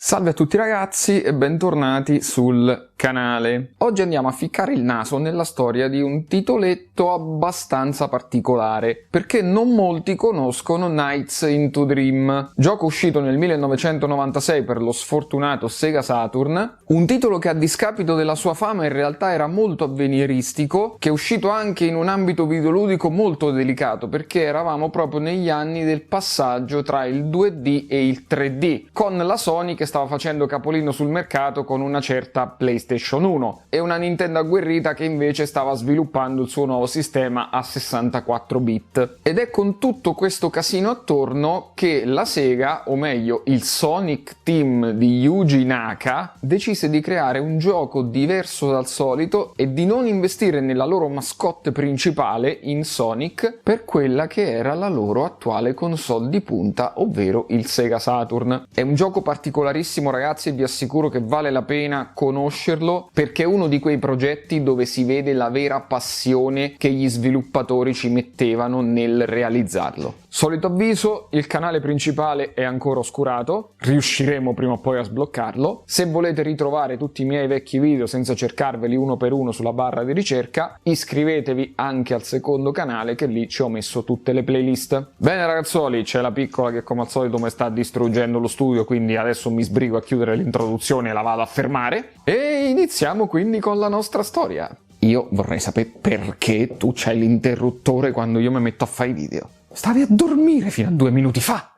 Salve a tutti ragazzi e bentornati sul canale. Oggi andiamo a ficcare il naso nella storia di un titoletto abbastanza particolare, perché non molti conoscono Nights into Dream, gioco uscito nel 1996 per lo sfortunato Sega Saturn, un titolo che a discapito della sua fama in realtà era molto avveniristico, che è uscito anche in un ambito videoludico molto delicato, perché eravamo proprio negli anni del passaggio tra il 2D e il 3D, con la Sony che stava facendo capolino sul mercato con una certa PlayStation 1 e una Nintendo agguerrita che invece stava sviluppando il suo nuovo sistema a 64 bit. Ed è con tutto questo casino attorno che la Sega, o meglio il Sonic Team di Yuji Naka, decise di creare un gioco diverso dal solito e di non investire nella loro mascotte principale in Sonic per quella che era la loro attuale console di punta, ovvero il Sega Saturn. È un gioco particolarissimo ragazzi e vi assicuro che vale la pena conoscerlo perché è uno di quei progetti dove si vede la vera passione che gli sviluppatori ci mettevano nel realizzarlo. Solito avviso, il canale principale è ancora oscurato, riusciremo prima o poi a sbloccarlo. Se volete ritrovare tutti i miei vecchi video senza cercarveli uno per uno sulla barra di ricerca, iscrivetevi anche al secondo canale che lì ci ho messo tutte le playlist. Bene ragazzoli, c'è la piccola che come al solito mi sta distruggendo lo studio, quindi adesso mi sbrigo a chiudere l'introduzione e la vado a fermare. E iniziamo quindi con la nostra storia. Io vorrei sapere perché tu c'hai l'interruttore quando io mi metto a fare i video. Stavi a dormire fino a 2 minuti fa!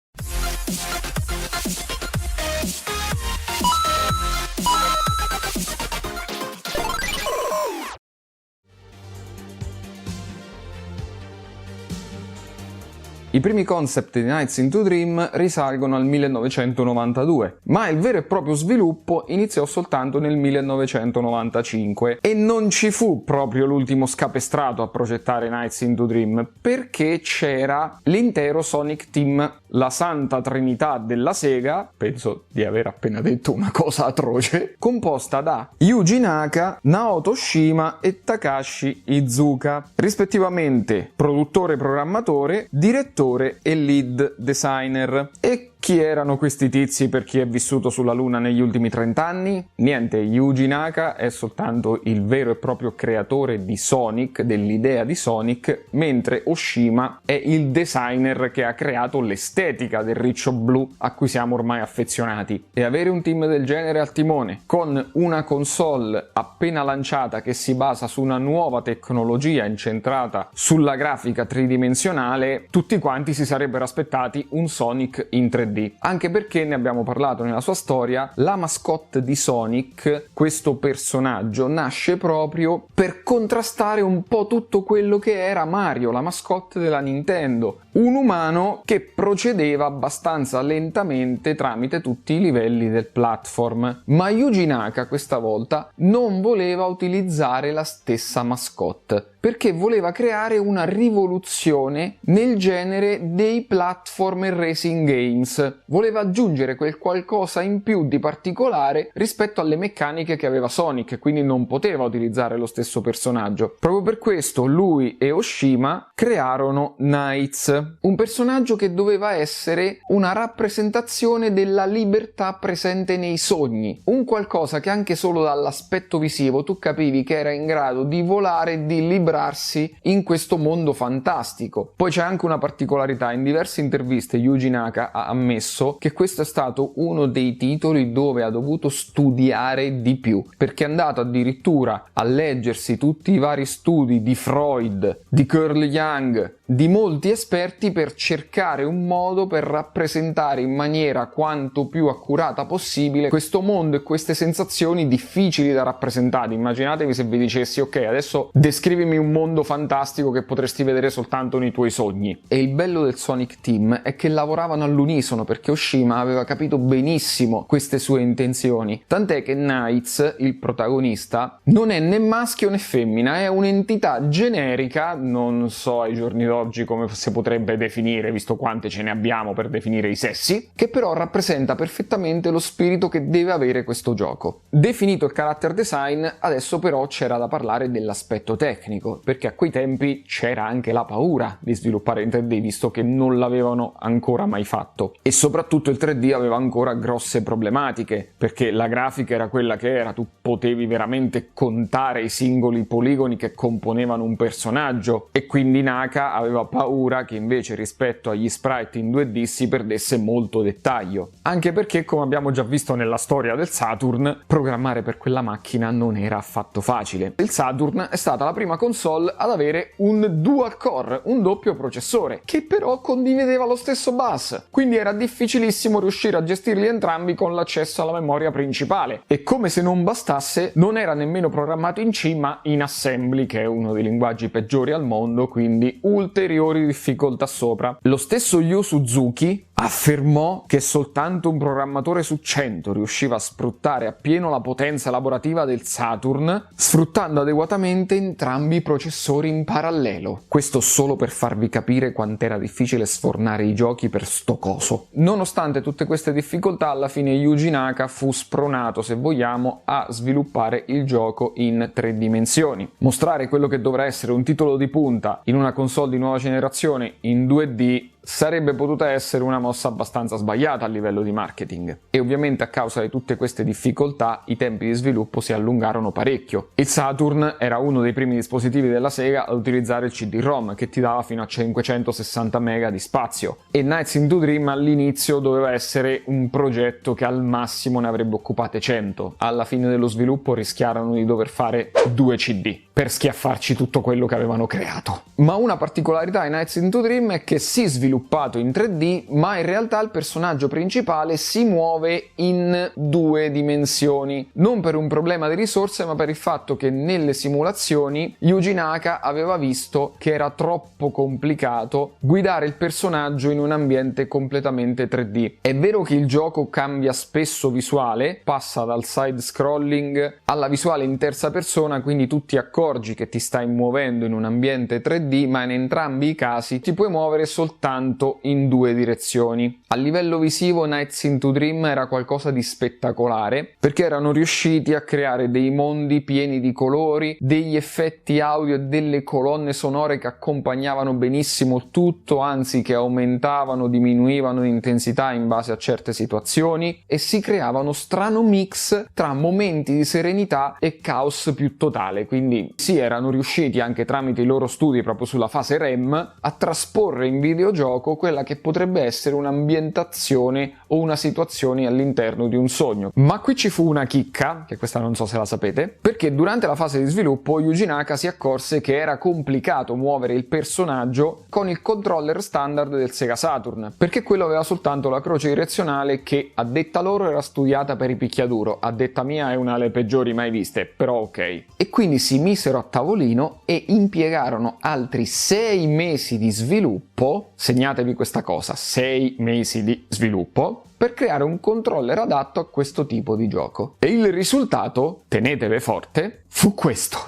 I primi concept di Nights into Dream risalgono al 1992, ma il vero e proprio sviluppo iniziò soltanto nel 1995 e non ci fu proprio l'ultimo scapestrato a progettare Nights into Dream, perché c'era l'intero Sonic Team, la santa trinità della Sega, penso di aver appena detto una cosa atroce, composta da Yuji Naka, Naoto Shima e Takashi Iizuka, rispettivamente produttore programmatore, direttore e lead designer. E chi erano questi tizi per chi è vissuto sulla Luna negli ultimi 30 anni? Niente, Yuji Naka è soltanto il vero e proprio creatore di Sonic, dell'idea di Sonic, mentre Oshima è il designer che ha creato l'estetica del riccio blu a cui siamo ormai affezionati. E avere un team del genere al timone, con una console appena lanciata che si basa su una nuova tecnologia incentrata sulla grafica tridimensionale, tutti quanti si sarebbero aspettati un Sonic in 3D. Anche perché, ne abbiamo parlato nella sua storia, la mascotte di Sonic, questo personaggio, nasce proprio per contrastare un po' tutto quello che era Mario, la mascotte della Nintendo. Un umano che procedeva abbastanza lentamente tramite tutti i livelli del platform. Ma Yuji Naka questa volta non voleva utilizzare la stessa mascotte, perché voleva creare una rivoluzione nel genere dei platform e racing games. Voleva aggiungere quel qualcosa in più di particolare rispetto alle meccaniche che aveva Sonic, quindi non poteva utilizzare lo stesso personaggio. Proprio per questo lui e Oshima crearono Nights, un personaggio che doveva essere una rappresentazione della libertà presente nei sogni, un qualcosa che anche solo dall'aspetto visivo tu capivi che era in grado di volare e di librarsi in questo mondo fantastico. Poi c'è anche una particolarità: in diverse interviste Yuji Naka ha ammesso che questo è stato uno dei titoli dove ha dovuto studiare di più, perché è andato addirittura a leggersi tutti i vari studi di Freud, di Carl Jung, di molti esperti per cercare un modo per rappresentare in maniera quanto più accurata possibile questo mondo e queste sensazioni difficili da rappresentare. Immaginatevi se vi dicessi: ok, adesso descrivimi un mondo fantastico che potresti vedere soltanto nei tuoi sogni. E il bello del Sonic Team è che lavoravano all'unisono, perché Oshima aveva capito benissimo queste sue intenzioni, tant'è che Nights, il protagonista, non è né maschio né femmina, è un'entità generica, non so ai giorni d'oggi oggi come si potrebbe definire, visto quante ce ne abbiamo per definire i sessi, che però rappresenta perfettamente lo spirito che deve avere questo gioco. Definito il character design, adesso però c'era da parlare dell'aspetto tecnico, perché a quei tempi c'era anche la paura di sviluppare in 3D, visto che non l'avevano ancora mai fatto. E soprattutto il 3D aveva ancora grosse problematiche, perché la grafica era quella che era, tu potevi veramente contare i singoli poligoni che componevano un personaggio, e quindi Naka aveva paura che invece rispetto agli sprite in 2D si perdesse molto dettaglio. Anche perché, come abbiamo già visto nella storia del Saturn, programmare per quella macchina non era affatto facile. Il Saturn è stata la prima console ad avere un dual core, un doppio processore, che però condivideva lo stesso bus, quindi era difficilissimo riuscire a gestirli entrambi con l'accesso alla memoria principale. E come se non bastasse, non era nemmeno programmato in C ma in assembly, che è uno dei linguaggi peggiori al mondo, quindi ulteriori difficoltà sopra. Lo stesso Yu Suzuki affermò che soltanto un programmatore su 100 riusciva a sfruttare appieno la potenza elaborativa del Saturn, sfruttando adeguatamente entrambi i processori in parallelo. Questo solo per farvi capire quant'era difficile sfornare i giochi per sto coso. Nonostante tutte queste difficoltà, alla fine Yuji Naka fu spronato, se vogliamo, a sviluppare il gioco in 3 dimensioni. Mostrare quello che dovrà essere un titolo di punta in una console di nuova generazione in 2D sarebbe potuta essere una mossa abbastanza sbagliata a livello di marketing, e ovviamente a causa di tutte queste difficoltà i tempi di sviluppo si allungarono parecchio. Il Saturn era uno dei primi dispositivi della Sega ad utilizzare il CD-ROM, che ti dava fino a 560 MB di spazio, e Nights into Dream all'inizio doveva essere un progetto che al massimo ne avrebbe occupate 100. Alla fine dello sviluppo rischiarono di dover fare 2 CD per schiaffarci tutto quello che avevano creato. Ma una particolarità di Nights into Dream è che si sviluppato in 3D, ma in realtà il personaggio principale si muove in 2 dimensioni, non per un problema di risorse ma per il fatto che nelle simulazioni Yuji Naka aveva visto che era troppo complicato guidare il personaggio in un ambiente completamente 3D. È vero che il gioco cambia spesso visuale, passa dal side scrolling alla visuale in terza persona, quindi tu ti accorgi che ti stai muovendo in un ambiente 3D, ma in entrambi i casi ti puoi muovere soltanto in 2 direzioni. A livello visivo Nights into Dream era qualcosa di spettacolare, perché erano riusciti a creare dei mondi pieni di colori, degli effetti audio e delle colonne sonore che accompagnavano benissimo il tutto, anzi che aumentavano, diminuivano di intensità in base a certe situazioni, e si creava uno strano mix tra momenti di serenità e caos più totale. Quindi sì, erano riusciti anche tramite i loro studi proprio sulla fase REM a trasporre in videogioco quella che potrebbe essere un'ambientazione o una situazione all'interno di un sogno. Ma qui ci fu una chicca, che questa non so se la sapete, perché durante la fase di sviluppo Yuji Naka si accorse che era complicato muovere il personaggio con il controller standard del Sega Saturn, perché quello aveva soltanto la croce direzionale che, a detta loro, era studiata per i picchiaduro. A detta mia è una delle peggiori mai viste, però ok. E quindi si misero a tavolino e impiegarono altri 6 mesi di sviluppo, segnatevi questa cosa, 6 mesi di sviluppo, per creare un controller adatto a questo tipo di gioco. E il risultato, tenetevi forte, fu questo.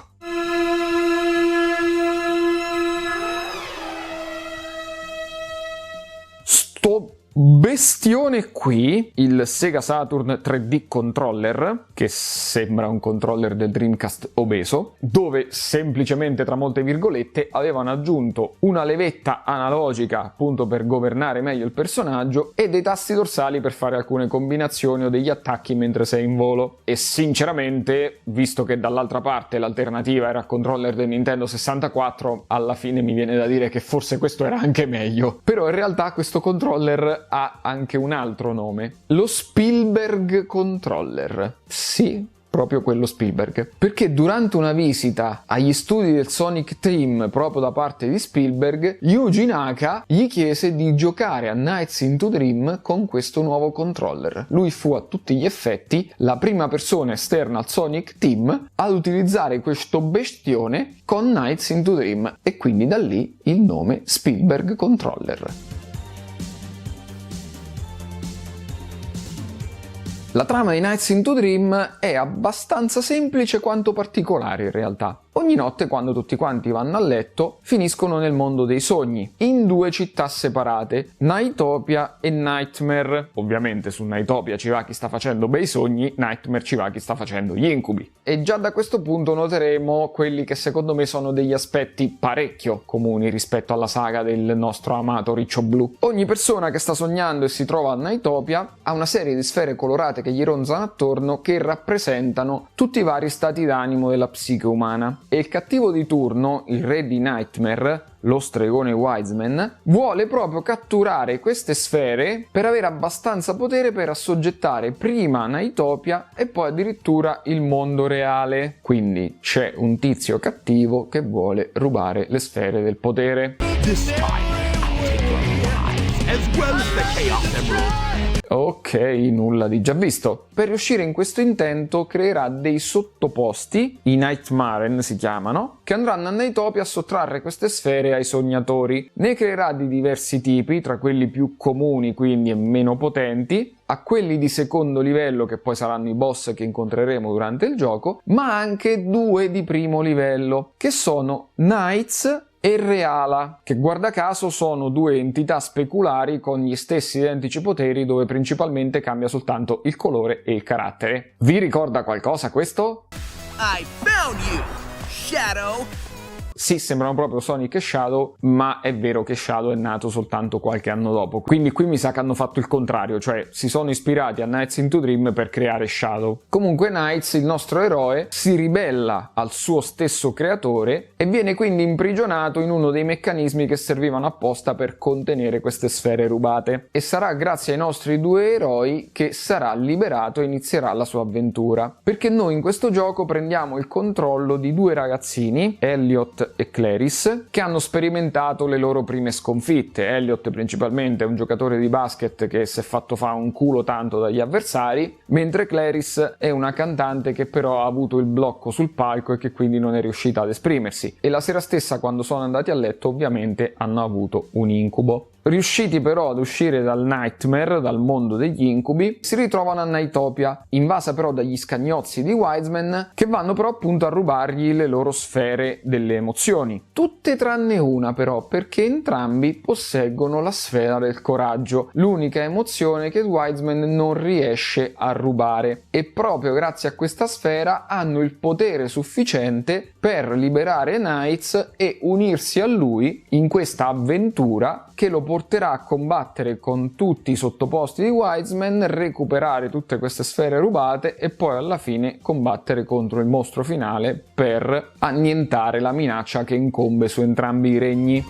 Sto bestione qui, il Sega Saturn 3D Controller, che sembra un controller del Dreamcast obeso, dove semplicemente, tra molte virgolette, avevano aggiunto una levetta analogica appunto per governare meglio il personaggio e dei tasti dorsali per fare alcune combinazioni o degli attacchi mentre sei in volo. E sinceramente, visto che dall'altra parte l'alternativa era il controller del Nintendo 64, alla fine mi viene da dire che forse questo era anche meglio. Però in realtà questo controller ha anche un altro nome, lo Spielberg Controller. Sì, proprio quello Spielberg, perché durante una visita agli studi del Sonic Team proprio da parte di Spielberg, Yuji Naka gli chiese di giocare a Nights into Dream con questo nuovo controller. Lui fu a tutti gli effetti la prima persona esterna al Sonic Team ad utilizzare questo bestione con Nights into Dream, e quindi da lì il nome Spielberg Controller. La trama di Nights into Dream è abbastanza semplice quanto particolare in realtà. Ogni notte, quando tutti quanti vanno a letto, finiscono nel mondo dei sogni, in 2 città separate, Nightopia e Nightmare. Ovviamente su Nightopia ci va chi sta facendo bei sogni, Nightmare ci va chi sta facendo gli incubi. E già da questo punto noteremo quelli che secondo me sono degli aspetti parecchio comuni rispetto alla saga del nostro amato Riccio Blu. Ogni persona che sta sognando e si trova a Nightopia ha una serie di sfere colorate che gli ronzano attorno che rappresentano tutti i vari stati d'animo della psiche umana. E il cattivo di turno, il re di Nightmare, lo stregone Wiseman, vuole proprio catturare queste sfere per avere abbastanza potere per assoggettare prima Nightopia e poi addirittura il mondo reale. Quindi c'è un tizio cattivo che vuole rubare le sfere del potere. Ok, nulla di già visto. Per riuscire in questo intento creerà dei sottoposti, i Nightmaren si chiamano, che andranno a Nightopia a sottrarre queste sfere ai sognatori. Ne creerà di diversi tipi, tra quelli più comuni quindi e meno potenti, a quelli di secondo livello che poi saranno i boss che incontreremo durante il gioco, ma anche 2 di primo livello, che sono Knights e Reala, che guarda caso sono 2 entità speculari con gli stessi identici poteri, dove principalmente cambia soltanto il colore e il carattere. Vi ricorda qualcosa questo? I found you, Shadow! Sì, sembrano proprio Sonic e Shadow, ma è vero che Shadow è nato soltanto qualche anno dopo. Quindi qui mi sa che hanno fatto il contrario, cioè si sono ispirati a Nights into Dream per creare Shadow. Comunque Nights, il nostro eroe, si ribella al suo stesso creatore e viene quindi imprigionato in uno dei meccanismi che servivano apposta per contenere queste sfere rubate. E sarà grazie ai nostri 2 eroi che sarà liberato e inizierà la sua avventura. Perché noi in questo gioco prendiamo il controllo di 2 ragazzini, Elliot e Clarice, che hanno sperimentato le loro prime sconfitte. Elliot principalmente è un giocatore di basket che si è fatto fare un culo tanto dagli avversari, mentre Clarice è una cantante che però ha avuto il blocco sul palco e che quindi non è riuscita ad esprimersi. E la sera stessa, quando sono andati a letto, ovviamente hanno avuto un incubo. Riusciti però ad uscire dal Nightmare, dal mondo degli incubi, si ritrovano a Nightopia, invasa però dagli scagnozzi di Wiseman, che vanno però appunto a rubargli le loro sfere delle emozioni. Tutte tranne una però, perché entrambi posseggono la sfera del coraggio, l'unica emozione che Wiseman non riesce a rubare. E proprio grazie a questa sfera hanno il potere sufficiente per liberare Knights e unirsi a lui in questa avventura che lo porterà a combattere con tutti i sottoposti di Wiseman, recuperare tutte queste sfere rubate e poi alla fine combattere contro il mostro finale per annientare la minaccia che incombe su entrambi i regni.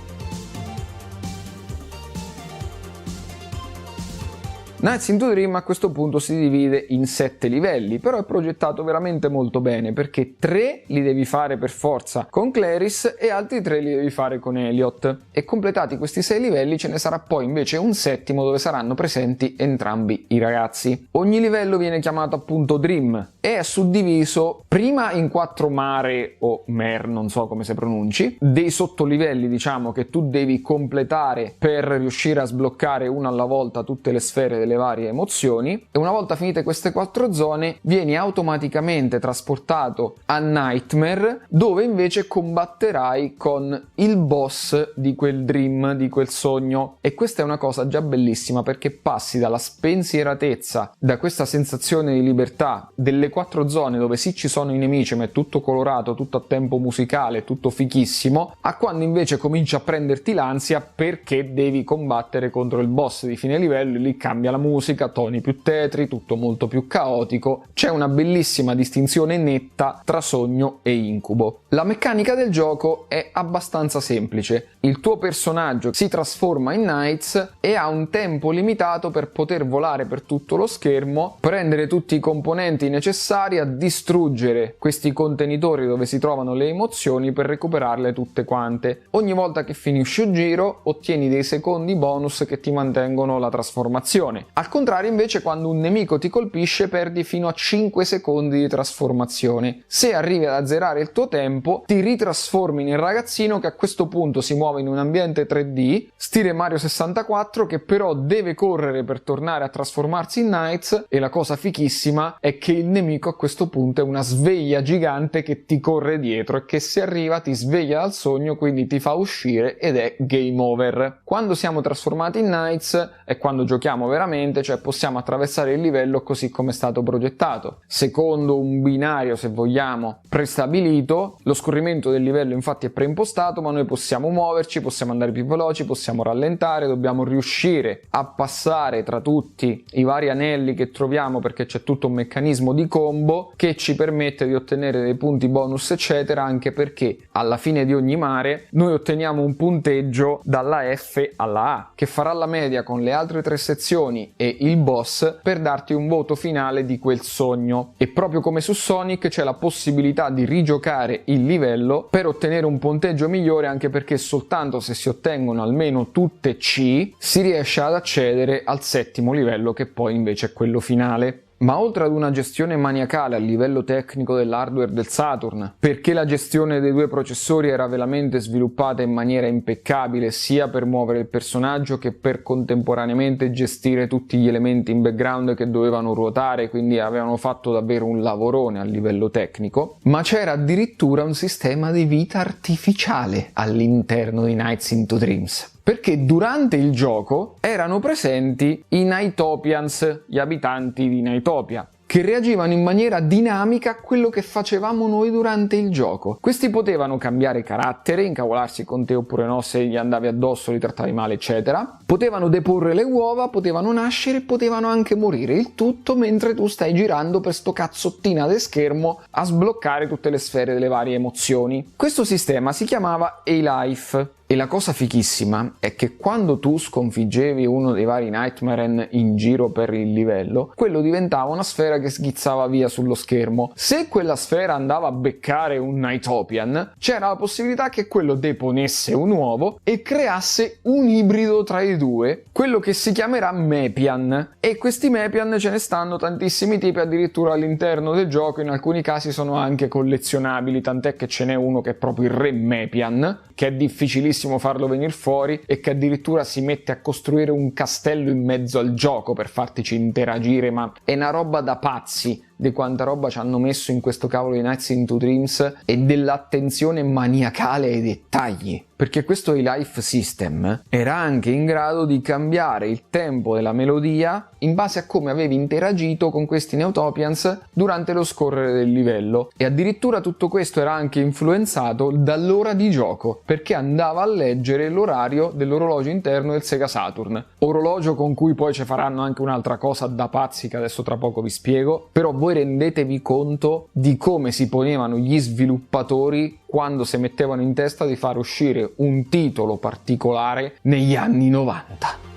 Nights into Dream a questo punto si divide in 7 livelli, però è progettato veramente molto bene, perché 3 li devi fare per forza con Clarice e altri 3 li devi fare con Elliot. E completati questi 6 livelli ce ne sarà poi invece un 7° dove saranno presenti entrambi i ragazzi. Ogni livello viene chiamato appunto Dream e è suddiviso prima in 4 mare o mer, non so come si pronunci, dei sottolivelli diciamo che tu devi completare per riuscire a sbloccare una alla volta tutte le sfere delle varie emozioni, e una volta finite queste 4 zone vieni automaticamente trasportato a Nightmare, dove invece combatterai con il boss di quel dream, di quel sogno. E questa è una cosa già bellissima, perché passi dalla spensieratezza, da questa sensazione di libertà delle 4 zone dove sì ci sono i nemici ma è tutto colorato, tutto a tempo musicale, tutto fichissimo, a quando invece comincia a prenderti l'ansia perché devi combattere contro il boss di fine livello e lì cambia la musica, toni più tetri, tutto molto più caotico. C'è una bellissima distinzione netta tra sogno e incubo. La meccanica del gioco è abbastanza semplice. Il tuo personaggio si trasforma in Knights e ha un tempo limitato per poter volare per tutto lo schermo, prendere tutti i componenti necessari a distruggere questi contenitori dove si trovano le emozioni per recuperarle tutte quante. Ogni volta che finisci un giro ottieni dei secondi bonus che ti mantengono la trasformazione. Al contrario invece quando un nemico ti colpisce perdi fino a 5 secondi di trasformazione. Se arrivi ad azzerare il tuo tempo ti ritrasformi nel ragazzino che a questo punto si muove in un ambiente 3D, stile Mario 64, che però deve correre per tornare a trasformarsi in Knights, e la cosa fichissima è che il nemico a questo punto è una sveglia gigante che ti corre dietro e che se arriva ti sveglia dal sogno, quindi ti fa uscire ed è game over. Quando siamo trasformati in Knights è quando giochiamo veramente, cioè possiamo attraversare il livello così come è stato progettato, secondo un binario, se vogliamo, prestabilito. Lo scorrimento del livello infatti è preimpostato, ma noi possiamo muoverci, possiamo andare più veloci, possiamo rallentare, dobbiamo riuscire a passare tra tutti i vari anelli che troviamo, perché c'è tutto un meccanismo di combo che ci permette di ottenere dei punti bonus eccetera, anche perché alla fine di ogni mare noi otteniamo un punteggio dalla F alla A che farà la media con le altre 3 sezioni e il boss per darti un voto finale di quel sogno. E proprio come su Sonic c'è la possibilità di rigiocare il livello per ottenere un punteggio migliore, anche perché soltanto se si ottengono almeno tutte C si riesce ad accedere al 7° livello, che poi invece è quello finale. Ma oltre ad una gestione maniacale a livello tecnico dell'hardware del Saturn, perché la gestione dei 2 processori era veramente sviluppata in maniera impeccabile sia per muovere il personaggio che per contemporaneamente gestire tutti gli elementi in background che dovevano ruotare, quindi avevano fatto davvero un lavorone a livello tecnico, ma c'era addirittura un sistema di vita artificiale all'interno di Nights into Dreams. Perché durante il gioco erano presenti i Nightopians, gli abitanti di Nightopia, che reagivano in maniera dinamica a quello che facevamo noi durante il gioco. Questi potevano cambiare carattere, incavolarsi con te oppure no, se gli andavi addosso, li trattavi male, eccetera. Potevano deporre le uova, potevano nascere, potevano anche morire. Il tutto mentre tu stai girando per sto cazzottina di schermo a sbloccare tutte le sfere delle varie emozioni. Questo sistema si chiamava A-Life. E la cosa fichissima è che quando tu sconfiggevi uno dei vari Nightmare in giro per il livello, quello diventava una sfera che sghizzava via sullo schermo. Se quella sfera andava a beccare un Nightopian, c'era la possibilità che quello deponesse un uovo e creasse un ibrido tra i due, quello che si chiamerà Mepian. E questi Mepian ce ne stanno tantissimi tipi, addirittura all'interno del gioco, in alcuni casi sono anche collezionabili, tant'è che ce n'è uno che è proprio il re Mepian, che è difficilissimo farlo venire fuori e che addirittura si mette a costruire un castello in mezzo al gioco per fartici interagire, ma è una roba da pazzi di quanta roba ci hanno messo in questo cavolo di Nights into Dreams e dell'attenzione maniacale ai dettagli, perché questo A-Life System era anche in grado di cambiare il tempo della melodia in base a come avevi interagito con questi Nighttopians durante lo scorrere del livello, e addirittura tutto questo era anche influenzato dall'ora di gioco, perché andava a leggere l'orario dell'orologio interno del Sega Saturn, orologio con cui poi ci faranno anche un'altra cosa da pazzi che adesso tra poco vi spiego. Però voi rendetevi conto di come si ponevano gli sviluppatori quando si mettevano in testa di far uscire un titolo particolare negli anni 90.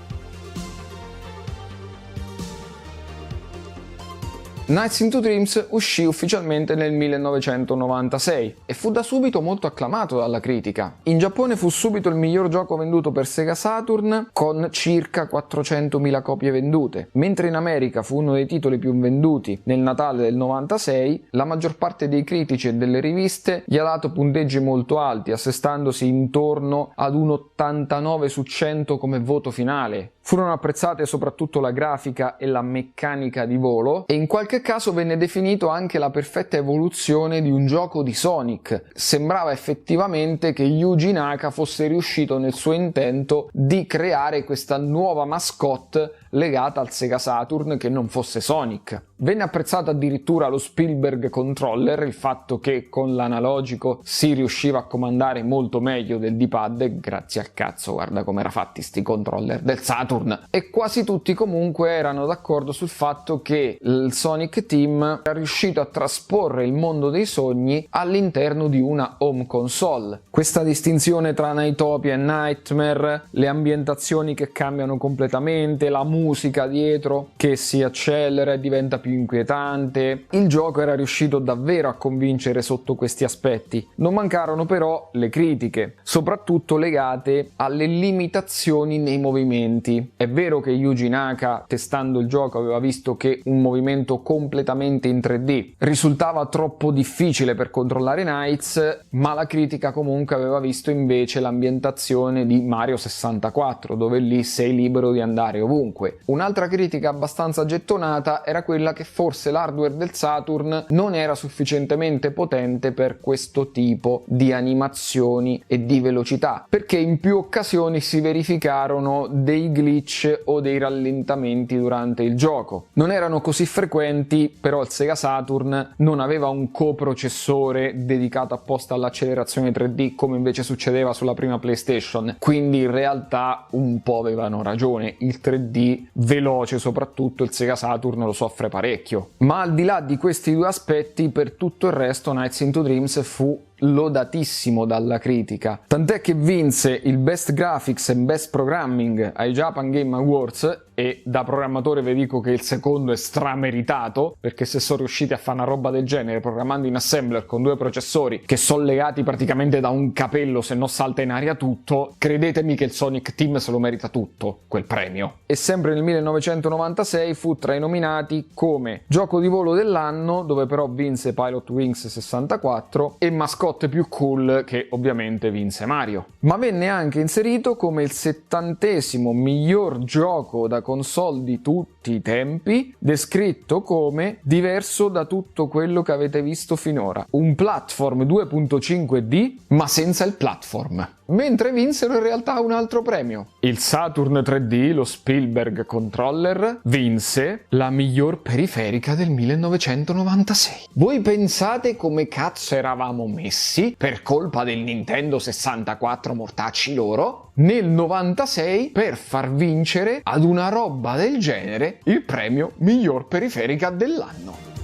Nights into Dreams uscì ufficialmente nel 1996 e fu da subito molto acclamato dalla critica. In Giappone fu subito il miglior gioco venduto per Sega Saturn, con circa 400.000 copie vendute, mentre in America fu uno dei titoli più venduti nel Natale del 96. La maggior parte dei critici e delle riviste gli ha dato punteggi molto alti, assestandosi intorno ad un 89 su 100 come voto finale. Furono apprezzate soprattutto la grafica e la meccanica di volo, e in qualche caso venne definito anche la perfetta evoluzione di un gioco di Sonic. Sembrava effettivamente che Yuji Naka fosse riuscito nel suo intento di creare questa nuova mascotte legata al Sega Saturn che non fosse Sonic. Venne apprezzato addirittura lo Spielberg Controller, il fatto che con l'analogico si riusciva a comandare molto meglio del D-pad, grazie al cazzo, guarda come era fatti sti controller del Saturn. E quasi tutti comunque erano d'accordo sul fatto che il Sonic Team era riuscito a trasporre il mondo dei sogni all'interno di una home console. Questa distinzione tra Nightopia e Nightmare, le ambientazioni che cambiano completamente, la musica dietro che si accelera e diventa più inquietante. Il gioco era riuscito davvero a convincere sotto questi aspetti. Non mancarono però le critiche, soprattutto legate alle limitazioni nei movimenti. È vero che Yuji Naka, testando il gioco, aveva visto che un movimento completamente in 3D risultava troppo difficile per controllare Knights, ma la critica comunque aveva visto invece l'ambientazione di Mario 64, dove lì sei libero di andare ovunque. Un'altra critica abbastanza gettonata era quella che forse l'hardware del Saturn non era sufficientemente potente per questo tipo di animazioni e di velocità, perché in più occasioni si verificarono dei glitch o dei rallentamenti durante il gioco. Non erano così frequenti, però il Sega Saturn non aveva un coprocessore dedicato apposta all'accelerazione 3D come invece succedeva sulla prima PlayStation, quindi in realtà un po' avevano ragione. Il 3D veloce soprattutto il Sega Saturn lo soffre parecchio. Ma al di là di questi due aspetti, per tutto il resto Nights into Dreams fu lodatissimo dalla critica, tant'è che vinse il Best Graphics and Best Programming ai Japan Game Awards, e da programmatore vi dico che il secondo è strameritato, perché se sono riusciti a fare una roba del genere programmando in assembler con due processori che sono legati praticamente da un capello, se no salta in aria tutto, credetemi che il Sonic Team se lo merita tutto quel premio. E sempre nel 1996 fu tra i nominati come gioco di volo dell'anno, dove però vinse Pilot Wings 64, e mascotte più cool, che ovviamente vinse Mario. Ma venne anche inserito come il 70° miglior gioco da console di tutti i tempi, descritto come diverso da tutto quello che avete visto finora, un platform 2.5D ma senza il platform. Mentre vinsero in realtà un altro premio. Il Saturn 3D, lo Spielberg Controller, vinse la miglior periferica del 1996. Voi pensate come cazzo eravamo messi per colpa del Nintendo 64, mortacci loro, nel 96 per far vincere ad una roba del genere il premio miglior periferica dell'anno?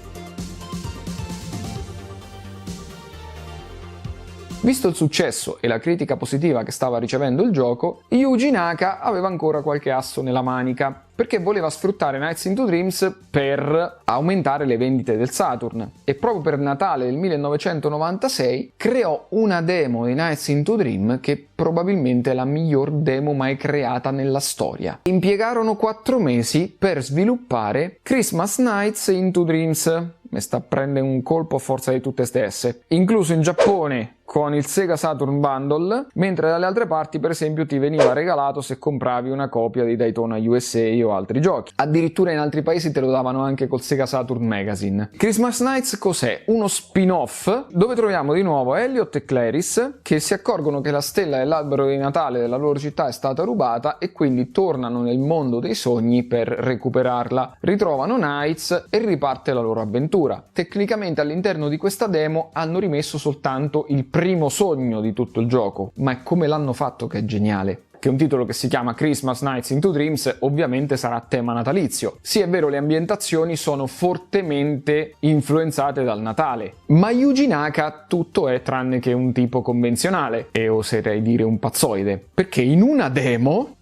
Visto il successo e la critica positiva che stava ricevendo il gioco, Yuji Naka aveva ancora qualche asso nella manica, perché voleva sfruttare Nights into Dreams per aumentare le vendite del Saturn, e proprio per Natale del 1996 creò una demo di Nights into Dream che probabilmente è la miglior demo mai creata nella storia. Impiegarono 4 mesi per sviluppare Christmas Nights into Dreams. Mi sta prendendo un colpo a forza di tutte stesse. Incluso in Giappone con il Sega Saturn Bundle, mentre dalle altre parti per esempio ti veniva regalato se compravi una copia di Daytona USA o altri giochi. Addirittura in altri paesi te lo davano anche col Sega Saturn Magazine. Christmas Nights cos'è? Uno spin-off dove troviamo di nuovo Elliot e Clarice che si accorgono che la stella dell'albero di Natale della loro città è stata rubata e quindi tornano nel mondo dei sogni per recuperarla. Ritrovano Nights e riparte la loro avventura. Tecnicamente all'interno di questa demo hanno rimesso soltanto il primo sogno di tutto il gioco, ma è come l'hanno fatto che è geniale. Che un titolo che si chiama Christmas Nights into Dreams ovviamente sarà a tema natalizio. Sì, è vero, le ambientazioni sono fortemente influenzate dal Natale, ma Yuji Naka tutto è tranne che un tipo convenzionale, e oserei dire un pazzoide, perché in una demo,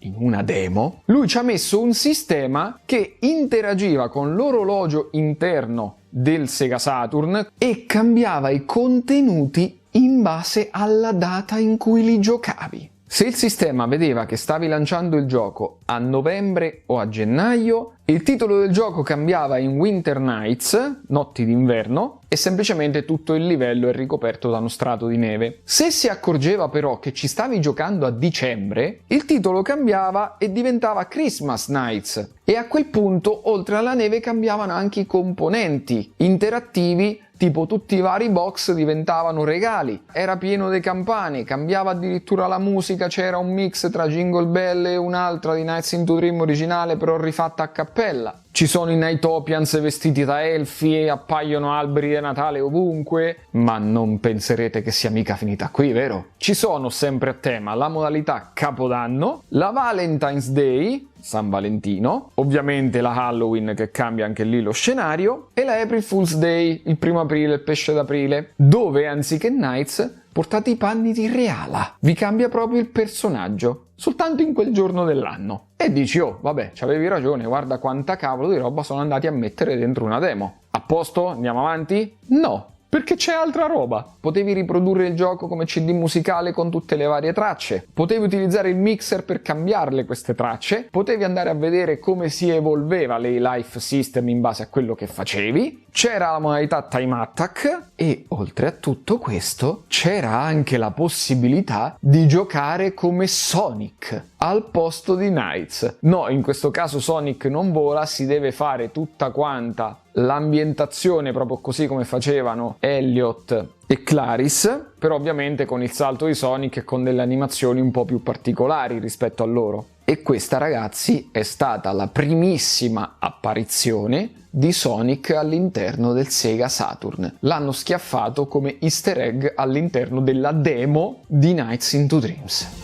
lui ci ha messo un sistema che interagiva con l'orologio interno del Sega Saturn e cambiava i contenuti in base alla data in cui li giocavi. Se il sistema vedeva che stavi lanciando il gioco a novembre o a gennaio, il titolo del gioco cambiava in Winter Nights, notti d'inverno, e semplicemente tutto il livello è ricoperto da uno strato di neve. Se si accorgeva però che ci stavi giocando a dicembre, il titolo cambiava e diventava Christmas Nights, e a quel punto oltre alla neve cambiavano anche i componenti interattivi, tipo tutti i vari box diventavano regali, era pieno di campane, cambiava addirittura la musica, c'era un mix tra Jingle Bell e un'altra di Nights into Dream originale però rifatta a cappella. Ci sono i Nightopians vestiti da elfi e appaiono alberi di Natale ovunque, ma non penserete che sia mica finita qui, vero? Ci sono sempre a tema la modalità Capodanno, la Valentine's Day, San Valentino, ovviamente la Halloween che cambia anche lì lo scenario, e la April Fool's Day, il 1 aprile, il pesce d'aprile, dove anziché Nights portate i panni di Reala, vi cambia proprio il personaggio, soltanto in quel giorno dell'anno. E dici, oh, vabbè, c'avevi ragione, guarda quanta cavolo di roba sono andati a mettere dentro una demo. A posto? Andiamo avanti? No, perché c'è altra roba. Potevi riprodurre il gioco come CD musicale con tutte le varie tracce, potevi utilizzare il mixer per cambiarle queste tracce, potevi andare a vedere come si evolveva l'A-Life System in base a quello che facevi, c'era la modalità Time Attack e oltre a tutto questo c'era anche la possibilità di giocare come Sonic al posto di Knights. No, in questo caso Sonic non vola, si deve fare tutta quanta l'ambientazione proprio così come facevano Elliot e Clarice, però ovviamente con il salto di Sonic e con delle animazioni un po' più particolari rispetto a loro. E questa, ragazzi, è stata la primissima apparizione di Sonic all'interno del Sega Saturn. L'hanno schiaffato come easter egg all'interno della demo di Nights into Dreams.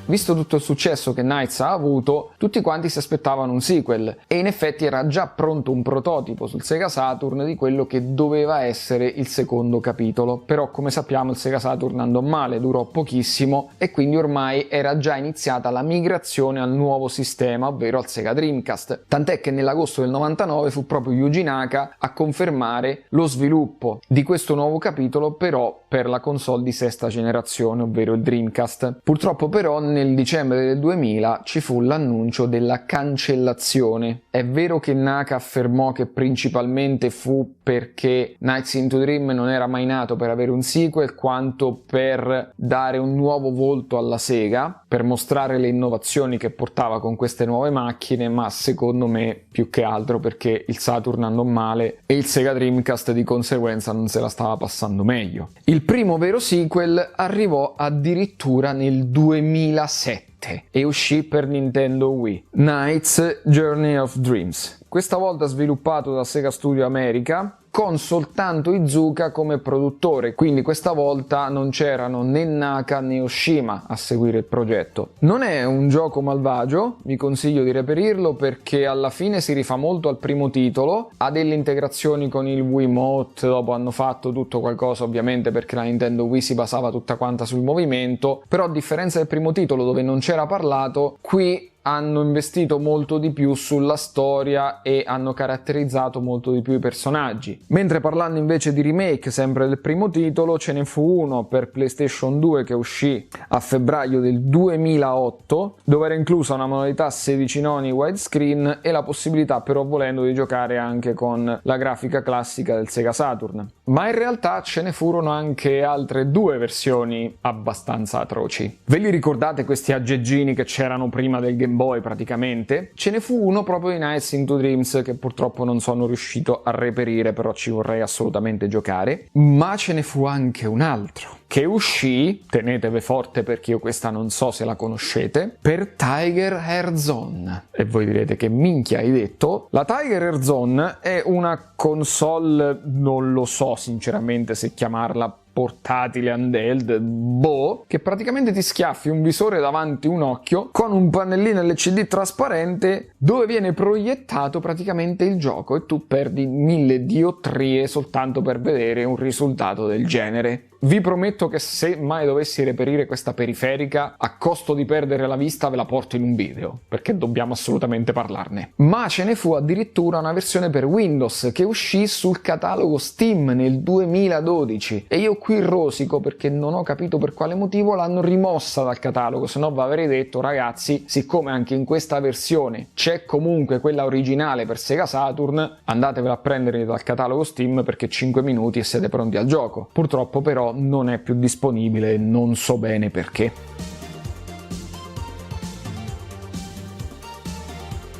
Visto tutto il successo che Nights ha avuto, tutti quanti si aspettavano un sequel e in effetti era già pronto un prototipo sul Sega Saturn di quello che doveva essere il secondo capitolo, però come sappiamo il Sega Saturn andò male, durò pochissimo e quindi ormai era già iniziata la migrazione al nuovo sistema, ovvero al Sega Dreamcast, tant'è che nell'agosto del 99 fu proprio Yuji Naka a confermare lo sviluppo di questo nuovo capitolo, però per la console di sesta generazione, ovvero il Dreamcast. Purtroppo però nel dicembre del 2000 ci fu l'annuncio della cancellazione. È vero che Naka affermò che principalmente fu perché Nights into Dream non era mai nato per avere un sequel, quanto per dare un nuovo volto alla Sega, per mostrare le innovazioni che portava con queste nuove macchine, ma secondo me più che altro perché il Saturn andò male e il Sega Dreamcast di conseguenza non se la stava passando meglio. Il primo vero sequel arrivò addirittura nel 2007 e uscì per Nintendo Wii, Nights Journey of Dreams, questa volta sviluppato da Sega Studio America con soltanto Iizuka come produttore, quindi questa volta non c'erano né Naka né Oshima a seguire il progetto. Non è un gioco malvagio, vi consiglio di reperirlo perché alla fine si rifà molto al primo titolo, ha delle integrazioni con il Wiimote, dopo hanno fatto tutto qualcosa ovviamente perché la Nintendo Wii si basava tutta quanta sul movimento, però a differenza del primo titolo dove non c'era parlato, qui hanno investito molto di più sulla storia e hanno caratterizzato molto di più i personaggi. Mentre parlando invece di remake, sempre del primo titolo, ce ne fu uno per PlayStation 2 che uscì a febbraio del 2008, dove era inclusa una modalità 16 noni widescreen e la possibilità però volendo di giocare anche con la grafica classica del Sega Saturn. Ma in realtà ce ne furono anche altre due versioni abbastanza atroci. Ve li ricordate questi aggeggini che c'erano prima del Game Boy praticamente? Ce ne fu uno proprio di Nights into Dreams che purtroppo non sono riuscito a reperire, però ci vorrei assolutamente giocare. Ma ce ne fu anche un altro che uscì, tenetevi forte perché io questa non so se la conoscete, per Tiger Air Zone. E voi direte che minchia hai detto? La Tiger Air Zone è una console, non lo so sinceramente se chiamarla portatile handheld, che praticamente ti schiaffi un visore davanti un occhio con un pannellino LCD trasparente dove viene proiettato praticamente il gioco e tu perdi 1000 diottrie soltanto per vedere un risultato del genere. Vi prometto che se mai dovessi reperire questa periferica, a costo di perdere la vista ve la porto in un video, perché dobbiamo assolutamente parlarne. Ma ce ne fu addirittura una versione per Windows che uscì sul catalogo Steam nel 2012 e io qui rosico perché non ho capito per quale motivo l'hanno rimossa dal catalogo, se no vi avrei detto ragazzi, siccome anche in questa versione c'è comunque quella originale per Sega Saturn, andatevela a prendere dal catalogo Steam perché 5 minuti e siete pronti al gioco. Purtroppo però non è più disponibile e non so bene perché.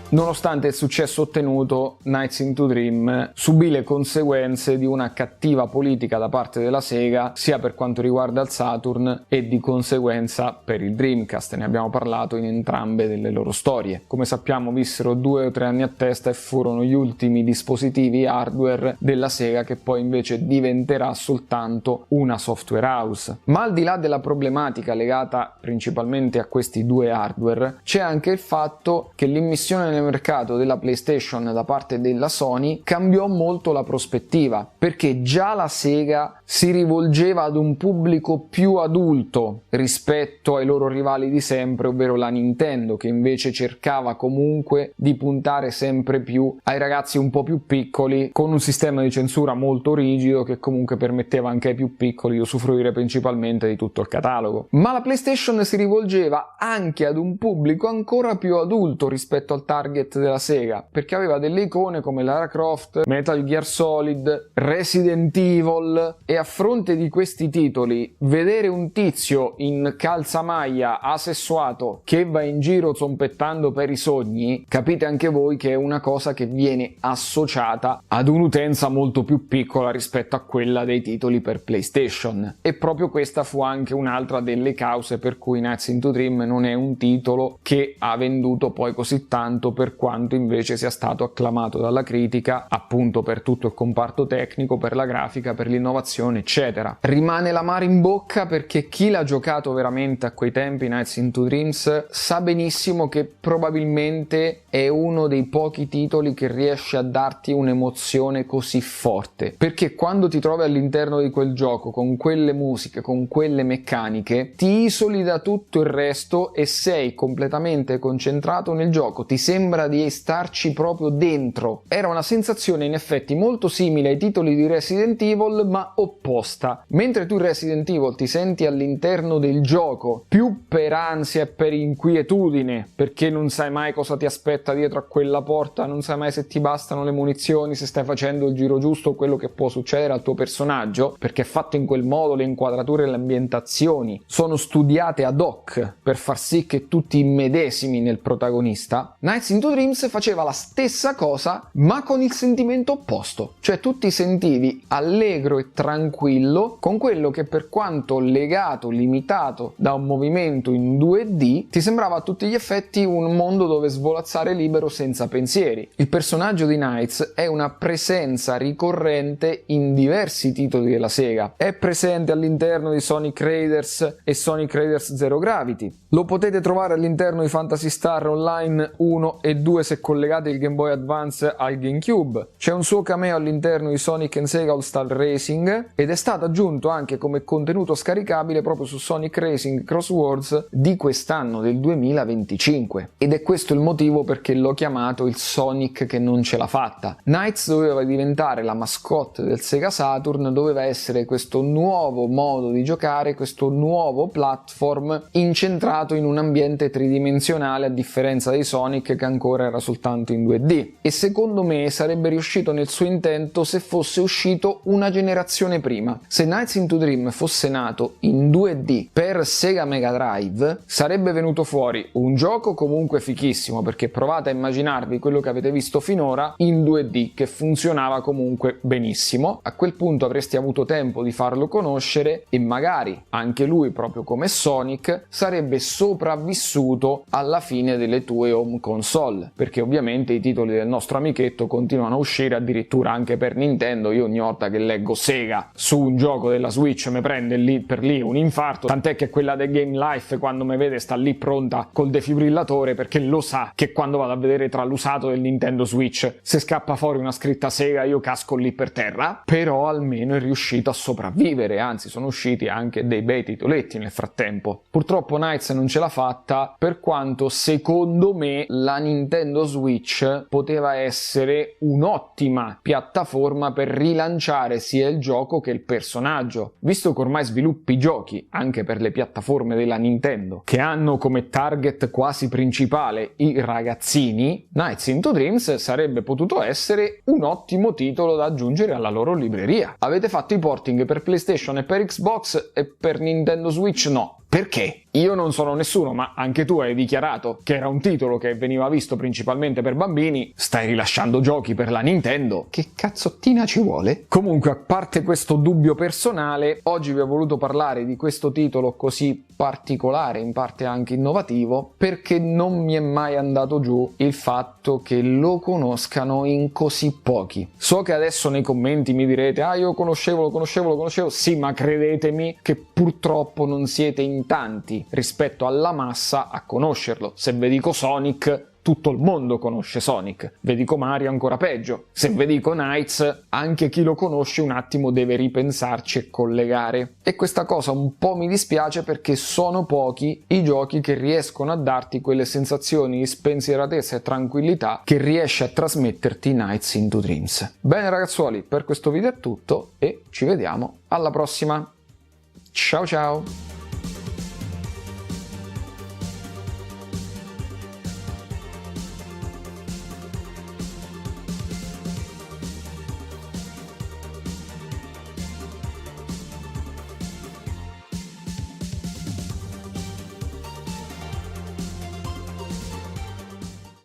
Nonostante il successo ottenuto, Nights into Dream subì le conseguenze di una cattiva politica da parte della Sega, sia per quanto riguarda il Saturn e di conseguenza per il Dreamcast. Ne abbiamo parlato in entrambe delle loro storie. Come sappiamo vissero 2 o 3 anni a testa e furono gli ultimi dispositivi hardware della Sega che poi invece diventerà soltanto una software house. Ma al di là della problematica legata principalmente a questi due hardware, c'è anche il fatto che l'immissione nel mercato della PlayStation da parte della Sony cambiò molto la prospettiva, perché già la Sega si rivolgeva ad un pubblico più adulto rispetto ai loro rivali di sempre, ovvero la Nintendo, che invece cercava comunque di puntare sempre più ai ragazzi un po' più piccoli, con un sistema di censura molto rigido che comunque permetteva anche ai più piccoli di usufruire principalmente di tutto il catalogo. Ma la PlayStation si rivolgeva anche ad un pubblico ancora più adulto rispetto al target della Sega, perché aveva delle icone come Lara Croft, Metal Gear Solid, Resident Evil, e a fronte di questi titoli vedere un tizio in calzamaglia asessuato che va in giro zompettando per i sogni, capite anche voi che è una cosa che viene associata ad un'utenza molto più piccola rispetto a quella dei titoli per PlayStation. E proprio questa fu anche un'altra delle cause per cui Nights into Dream non è un titolo che ha venduto poi così tanto, per quanto invece sia stato acclamato dalla critica, appunto per tutto il comparto tecnico, per la grafica, per l'innovazione, eccetera. Rimane l'amaro in bocca perché chi l'ha giocato veramente a quei tempi Nights into Dreams sa benissimo che probabilmente è uno dei pochi titoli che riesce a darti un'emozione così forte, perché quando ti trovi all'interno di quel gioco con quelle musiche, con quelle meccaniche, ti isoli da tutto il resto e sei completamente concentrato nel gioco, ti sembra di starci proprio dentro. Era una sensazione in effetti molto simile ai titoli di Resident Evil, ma opposta. Mentre tu in Resident Evil ti senti all'interno del gioco più per ansia e per inquietudine, perché non sai mai cosa ti aspetta dietro a quella porta, non sai mai se ti bastano le munizioni, se stai facendo il giro giusto, quello che può succedere al tuo personaggio, perché è fatto in quel modo, le inquadrature e le ambientazioni sono studiate ad hoc per far sì che tu ti immedesimi nel protagonista. Nights into Dreams faceva la stessa cosa ma con il sentimento opposto, cioè tu ti sentivi allegro e tranquillo con quello che, per quanto legato, limitato da un movimento in 2D, ti sembrava a tutti gli effetti un mondo dove svolazzare libero senza pensieri. Il personaggio di Nights è una presenza ricorrente in diversi titoli della Sega, è presente all'interno di Sonic Raiders e Sonic Raiders Zero Gravity, lo potete trovare all'interno di Phantasy Star Online 1 e 2 se collegate il Game Boy Advance al GameCube, c'è un suo cameo all'interno di Sonic and Sega All Star Racing ed è stato aggiunto anche come contenuto scaricabile proprio su Sonic Racing Cross Worlds di quest'anno, del 2025, ed è questo il motivo perché l'ho chiamato il Sonic che non ce l'ha fatta. Nights doveva diventare la mascotte del Sega Saturn, doveva essere questo nuovo modo di giocare, questo nuovo platform incentrato in un ambiente tridimensionale, a differenza di Sonic che ancora era soltanto in 2D, e secondo me sarebbe riuscito nel suo intento se fosse uscito una generazione prima. Se Nights into Dream fosse nato in 2D per Sega Mega Drive sarebbe venuto fuori un gioco comunque fichissimo, perché provate a immaginarvi quello che avete visto finora in 2D che funzionava comunque benissimo. A quel punto avresti avuto tempo di farlo conoscere e magari anche lui, proprio come Sonic, sarebbe sopravvissuto alla fine delle tue home console, perché ovviamente i titoli del nostro amichetto continuano a uscire addirittura anche per Nintendo. Io ogni volta che leggo Sega su un gioco della Switch mi prende lì per lì un infarto, tant'è che quella del Game Life quando mi vede sta lì pronta col defibrillatore, perché lo sa che quando vado a vedere tra l'usato del Nintendo Switch se scappa fuori una scritta Sega io casco lì per terra. Però almeno è riuscito a sopravvivere, anzi sono usciti anche dei bei titoletti nel frattempo. Purtroppo Nights non ce l'ha fatta, per quanto secondo me la Nintendo Switch poteva essere un'ottima piattaforma per rilanciare sia il gioco che il personaggio, visto che ormai sviluppi giochi anche per le piattaforme della Nintendo che hanno come target quasi principale i ragazzini. Nights into Dreams sarebbe potuto essere un ottimo titolo da aggiungere alla loro libreria. Avete fatto i porting per PlayStation e per Xbox e per Nintendo Switch no. Perché? Io non sono nessuno, ma anche tu hai dichiarato che era un titolo che veniva visto principalmente per bambini, stai rilasciando giochi per la Nintendo, che cazzottina ci vuole? Comunque, a parte questo dubbio personale, oggi vi ho voluto parlare di questo titolo così particolare, in parte anche innovativo, perché non mi è mai andato giù il fatto che lo conoscano in così pochi. So che adesso nei commenti mi direte io lo conoscevo, sì, ma credetemi che purtroppo non siete in tanti rispetto alla massa a conoscerlo. Se vi dico Sonic, tutto il mondo conosce Sonic. Ve dico Mario ancora peggio. Se ve dico Knights, anche chi lo conosce un attimo deve ripensarci e collegare. E questa cosa un po' mi dispiace perché sono pochi i giochi che riescono a darti quelle sensazioni di spensieratezza e tranquillità che riesce a trasmetterti Nights into Dreams. Bene ragazzuoli, per questo video è tutto e ci vediamo alla prossima. Ciao ciao!